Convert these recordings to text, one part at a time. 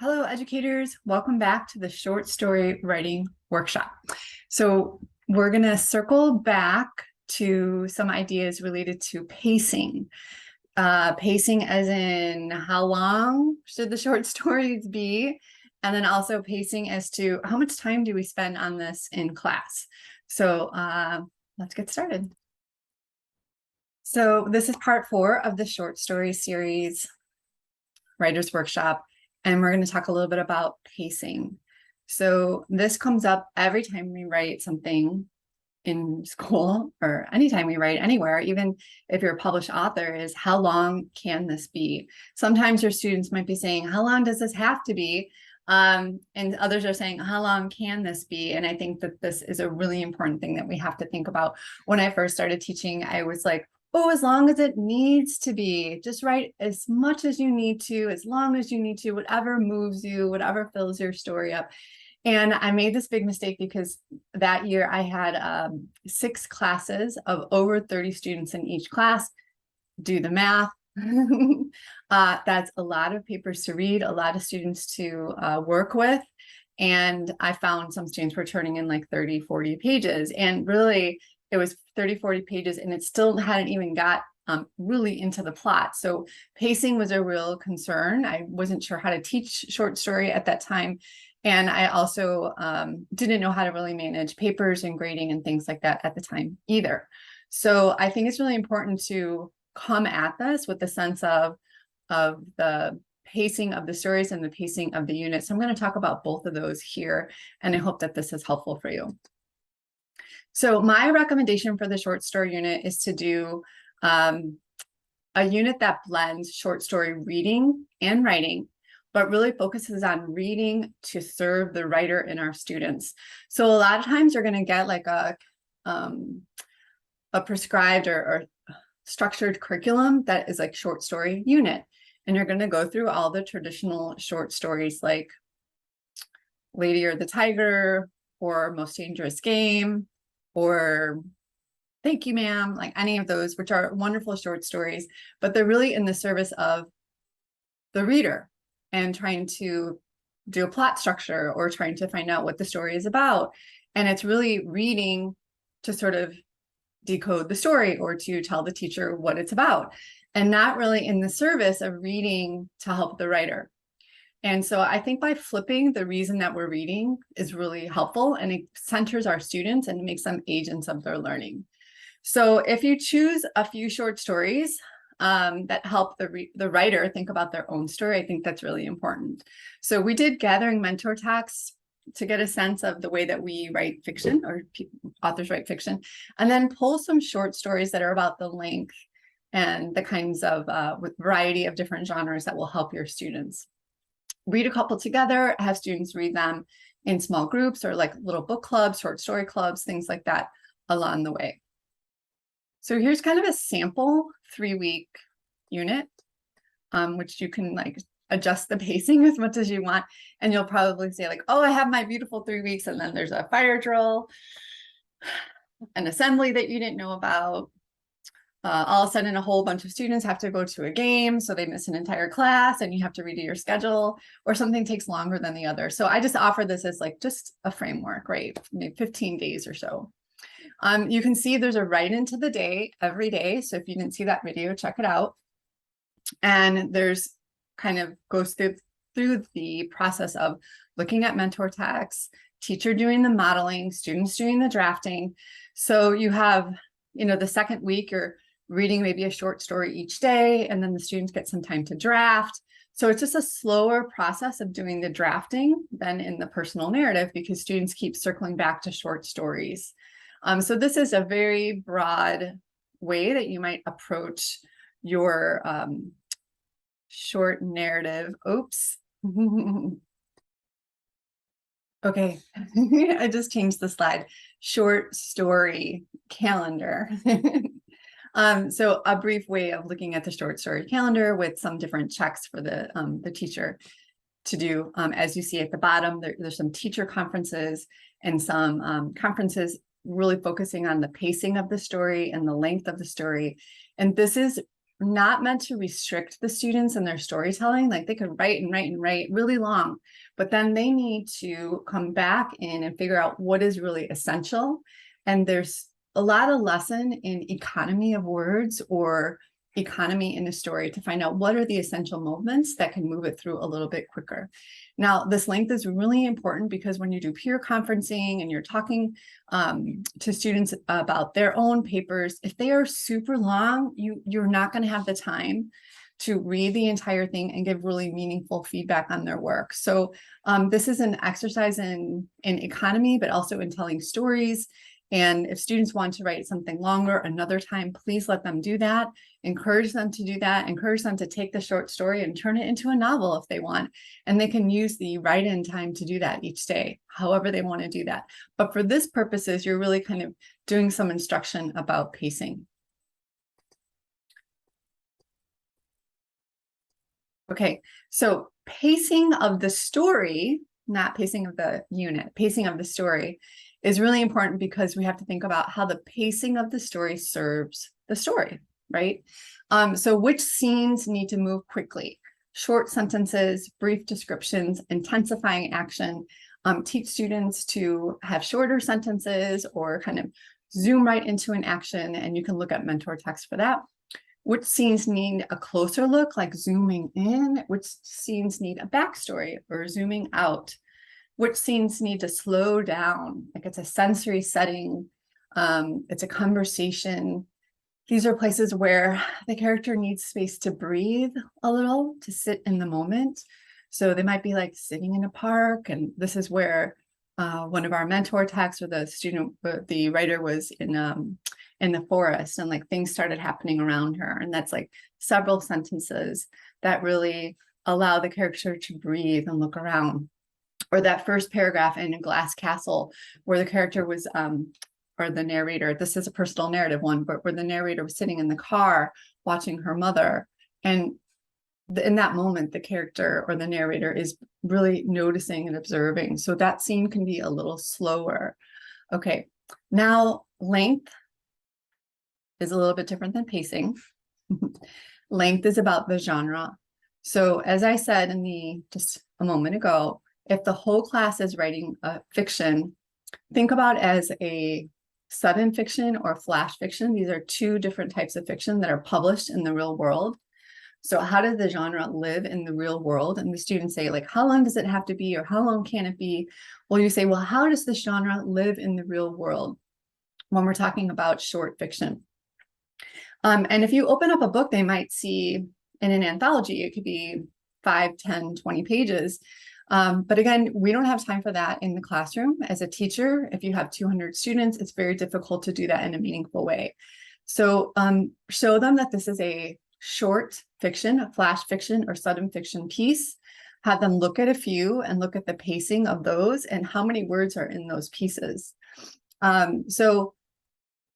Hello, educators. Welcome back to the short story writing workshop. So we're going to circle back to some ideas related to pacing. Pacing as in how long should the short stories be? And then also pacing as to how much time do we spend on this in class? So let's get started. So this is part 4 of the short story series writers workshop. And we're going to talk a little bit about pacing. So this comes up every time we write something in school or anytime we write anywhere, even if you're a published author, is how long can this be? Sometimes your students might be saying, how long does this have to be? And others are saying, how long can this be? And I think that this is a really important thing that we have to think about. When I first started teaching, I was like, oh, as long as it needs to be, just write as much as you need to, as long as you need to, whatever moves you, whatever fills your story up. And I made this big mistake because that year I had 6 classes of over 30 students in each class. Do the math. That's a lot of papers to read, a lot of students to work with. And I found some students were turning in like 30, 40 pages. And really, it was 30, 40 pages, and it still hadn't even got really into the plot. So pacing was a real concern. I wasn't sure how to teach short story at that time. And I also didn't know how to really manage papers and grading and things like that at the time either. So I think it's really important to come at this with the sense of the pacing of the stories and the pacing of the unit. So I'm going to talk about both of those here, and I hope that this is helpful for you. So my recommendation for the short story unit is to do a unit that blends short story reading and writing, but really focuses on reading to serve the writer and our students. So a lot of times you're going to get like a prescribed or structured curriculum that is like short story unit. And you're going to go through all the traditional short stories like Lady or the Tiger or Most Dangerous Game or Thank You, Ma'am, like any of those, which are wonderful short stories, but they're really in the service of the reader and trying to do a plot structure or trying to find out what the story is about. And it's really reading to sort of decode the story or to tell the teacher what it's about, and not really in the service of reading to help the writer. And so I think by flipping the reason that we're reading is really helpful, and it centers our students and makes them agents of their learning. So if you choose a few short stories that help the writer think about their own story, I think that's really important. So we did gathering mentor texts to get a sense of the way that we write fiction, or authors write fiction, and then pull some short stories that are about the length and the kinds of with variety of different genres that will help your students. Read a couple together, have students read them in small groups or like little book clubs, short story clubs, things like that along the way. So here's kind of a sample 3-week unit, which you can like adjust the pacing as much as you want. And you'll probably say like, oh, I have my beautiful 3 weeks. And then there's a fire drill, an assembly that you didn't know about. All of a sudden, a whole bunch of students have to go to a game, so they miss an entire class and you have to redo your schedule, or something takes longer than the other. So I just offer this as like just a framework, right? Maybe 15 days or so. You can see there's a write into the day every day. So if you didn't see that video, check it out. And there's kind of goes through the process of looking at mentor texts, teacher doing the modeling, students doing the drafting. So you have, the second week you're reading maybe a short story each day, and then the students get some time to draft. So it's just a slower process of doing the drafting than in the personal narrative, because students keep circling back to short stories. So this is a very broad way that you might approach your short narrative. Oops. Okay, I just changed the slide. Short story calendar. So a brief way of looking at the short story calendar with some different checks for the teacher to do. As you see at the bottom, there's some teacher conferences and some conferences really focusing on the pacing of the story and the length of the story. And this is not meant to restrict the students in their storytelling. Like they could write and write and write really long, but then they need to come back in and figure out what is really essential. And there's a lot of lesson in economy of words or economy in a story to find out what are the essential moments that can move it through a little bit quicker. Now, this length is really important because when you do peer conferencing and you're talking to students about their own papers, if they are super long, you're not going to have the time to read the entire thing and give really meaningful feedback on their work. So this is an exercise in economy, but also in telling stories. And if students want to write something longer another time, please let them do that. Encourage them to do that. Encourage them to take the short story and turn it into a novel if they want. And they can use the write-in time to do that each day, however they want to do that. But for this purposes, you're really kind of doing some instruction about pacing. Okay, so pacing of the story, not pacing of the unit, pacing of the story is really important because we have to think about how the pacing of the story serves the story, right? So which scenes need to move quickly? Short sentences, brief descriptions, intensifying action, teach students to have shorter sentences or kind of zoom right into an action, and you can look at mentor text for that. Which scenes need a closer look, like zooming in? Which scenes need a backstory or zooming out? Which scenes need to slow down, like it's a sensory setting, it's a conversation. These are places where the character needs space to breathe a little, to sit in the moment. So they might be like sitting in a park, and this is where one of our mentor texts, or the writer was in the forest, and like things started happening around her, and that's like several sentences that really allow the character to breathe and look around. Or that first paragraph in A Glass Castle, where the character was, or the narrator, this is a personal narrative one, but where the narrator was sitting in the car watching her mother. And in that moment, the character or the narrator is really noticing and observing. So that scene can be a little slower. Okay, now length is a little bit different than pacing. Length is about the genre. So as I said just a moment ago, if the whole class is writing a fiction, think about it as a sudden fiction or flash fiction. These are two different types of fiction that are published in the real world. So how does the genre live in the real world? And the students say, like, how long does it have to be, or how long can it be? Well, you say, well, how does this genre live in the real world when we're talking about short fiction? And if you open up a book, they might see in an anthology, it could be 5, 10, 20 pages. But again, we don't have time for that in the classroom. As a teacher, if you have 200 students, it's very difficult to do that in a meaningful way. So show them that this is a short fiction, a flash fiction or sudden fiction piece. Have them look at a few and look at the pacing of those and how many words are in those pieces. So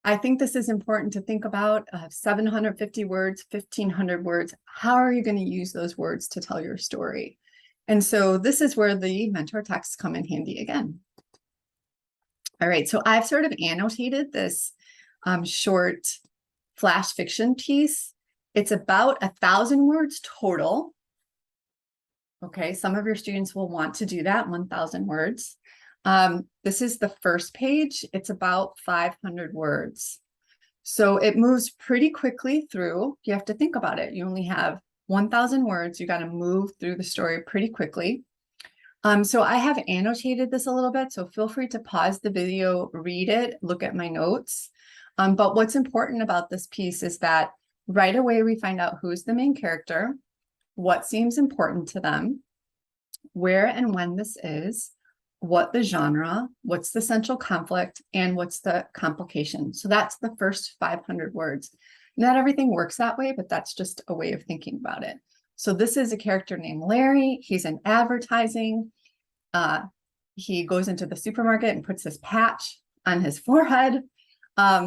I think this is important to think about. 750 words, 1,500 words. How are you going to use those words to tell your story? And so this is where the mentor texts come in handy again. All right, so I've sort of annotated this short flash fiction piece. It's about 1,000 words total. Okay, some of your students will want to do that, 1,000 words. This is the first page. It's about 500 words. So it moves pretty quickly through. You have to think about it. You only have 1,000 words. You got to move through the story pretty quickly. So I have annotated this a little bit, so feel free to pause the video, read it, look at my notes. But what's important about this piece is that right away we find out who's the main character, what seems important to them, where and when this is, what the genre, what's the central conflict, and what's the complication. So that's the first 500 words. Not everything works that way, but that's just a way of thinking about it. So this is a character named Larry. He's in advertising. He goes into the supermarket and puts this patch on his forehead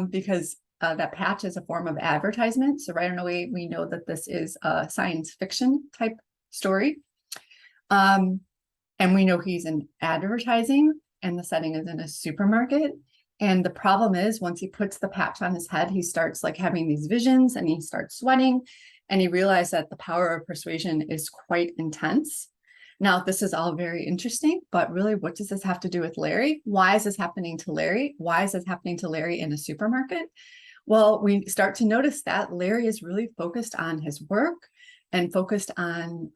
because that patch is a form of advertisement. So right away, we know that this is a science fiction type story. And we know he's in advertising and the setting is in a supermarket. And the problem is once he puts the patch on his head, he starts like having these visions and he starts sweating, and he realized that the power of persuasion is quite intense. Now, this is all very interesting, but really, what does this have to do with Larry? Why is this happening to Larry? Why is this happening to Larry in a supermarket? Well, we start to notice that Larry is really focused on his work and focused on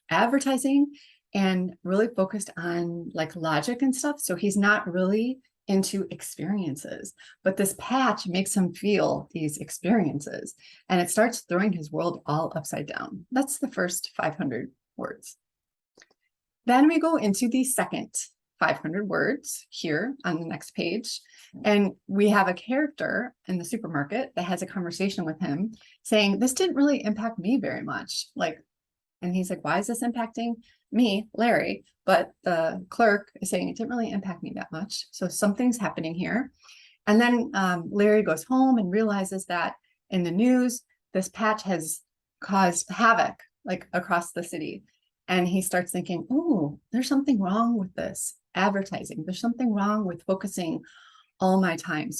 advertising and really focused on like logic and stuff. So he's not really into experiences, but this patch makes him feel these experiences, and it starts throwing his world all upside down. That's the first 500 words. Then we go into the second 500 words here on the next page. And we have a character in the supermarket that has a conversation with him saying, this didn't really impact me very much. And he's like, why is this impacting me, Larry? But the clerk is saying it didn't really impact me that much. So something's happening here. And then Larry goes home and realizes that in the news, this patch has caused havoc like across the city. And he starts thinking, oh, there's something wrong with this advertising. There's something wrong with focusing all my time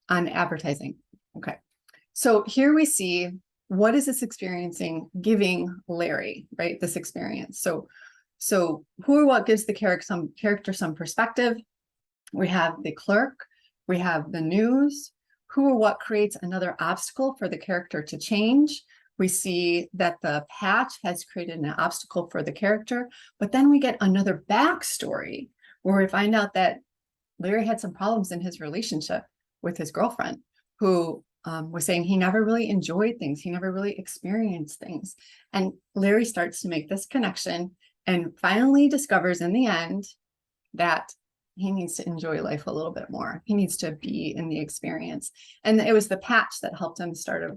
on advertising. Okay. So here we see, what is this experiencing giving Larry, right? This experience. So who or what gives the character some perspective? We have the clerk, we have the news. Who or what creates another obstacle for the character to change? We see that the patch has created an obstacle for the character, but then we get another backstory where we find out that Larry had some problems in his relationship with his girlfriend, who was saying he never really enjoyed things. He never really experienced things. And Larry starts to make this connection and finally discovers in the end that he needs to enjoy life a little bit more. He needs to be in the experience. And it was the patch that helped him start to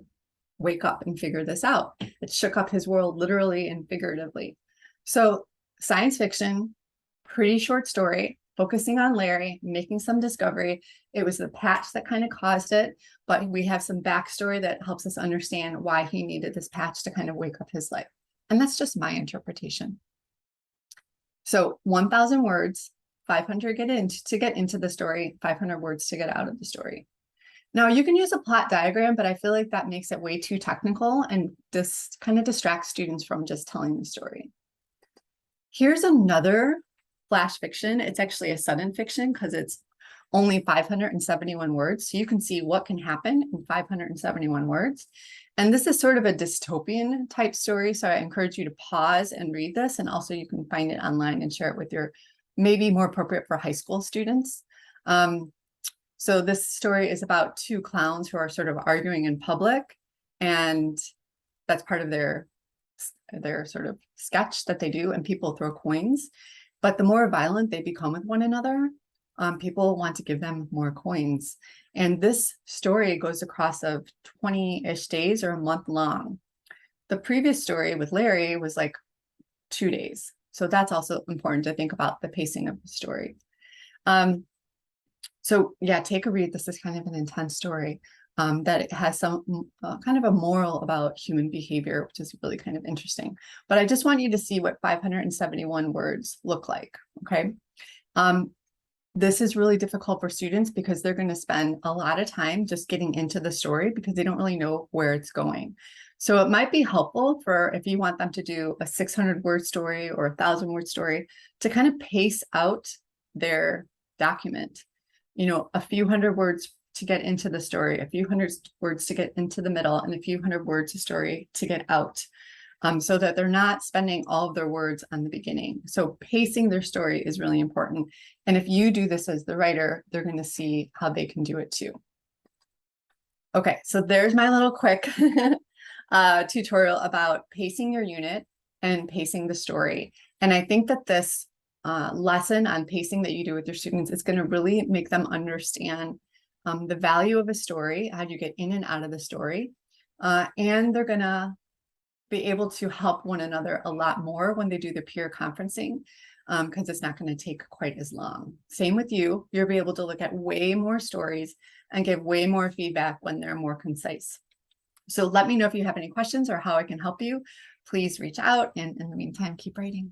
wake up and figure this out. It shook up his world literally and figuratively. So science fiction, pretty short story, focusing on Larry, making some discovery. It was the patch that kind of caused it, but we have some backstory that helps us understand why he needed this patch to kind of wake up his life. And that's just my interpretation. So 1,000 words, 500 to get into the story, 500 words to get out of the story. Now you can use a plot diagram, but I feel like that makes it way too technical and this kind of distracts students from just telling the story. Here's another flash fiction. It's actually a sudden fiction because it's only 571 words. So you can see what can happen in 571 words. And this is sort of a dystopian type story. So I encourage you to pause and read this. And also you can find it online and share it with your, maybe more appropriate for high school students. So this story is about two clowns who are sort of arguing in public, and that's part of their sort of sketch that they do, and people throw coins. But the more violent they become with one another, people want to give them more coins. And this story goes across of 20-ish days or a month long. The previous story with Larry was like 2 days. So that's also important to think about the pacing of the story. So yeah, take a read. This is kind of an intense story that it has some kind of a moral about human behavior, which is really kind of interesting. But I just want you to see what 571 words look like, okay? This is really difficult for students because they're going to spend a lot of time just getting into the story because they don't really know where it's going. So it might be helpful for if you want them to do a 600-word story or a 1,000-word story to kind of pace out their document. You know, a few hundred words to get into the story, a few hundred words to get into the middle, and a few hundred words of story to get out, so that they're not spending all of their words on the beginning. So pacing their story is really important. And if you do this as the writer, they're going to see how they can do it too. Okay, so there's my little quick tutorial about pacing your unit and pacing the story. And I think that this lesson on pacing that you do with your students is going to really make them understand the value of a story, how you get in and out of the story, and they're going to be able to help one another a lot more when they do the peer conferencing, because it's not going to take quite as long. Same with you. You'll be able to look at way more stories and give way more feedback when they're more concise. So let me know if you have any questions or how I can help you. Please reach out, and in the meantime, keep writing.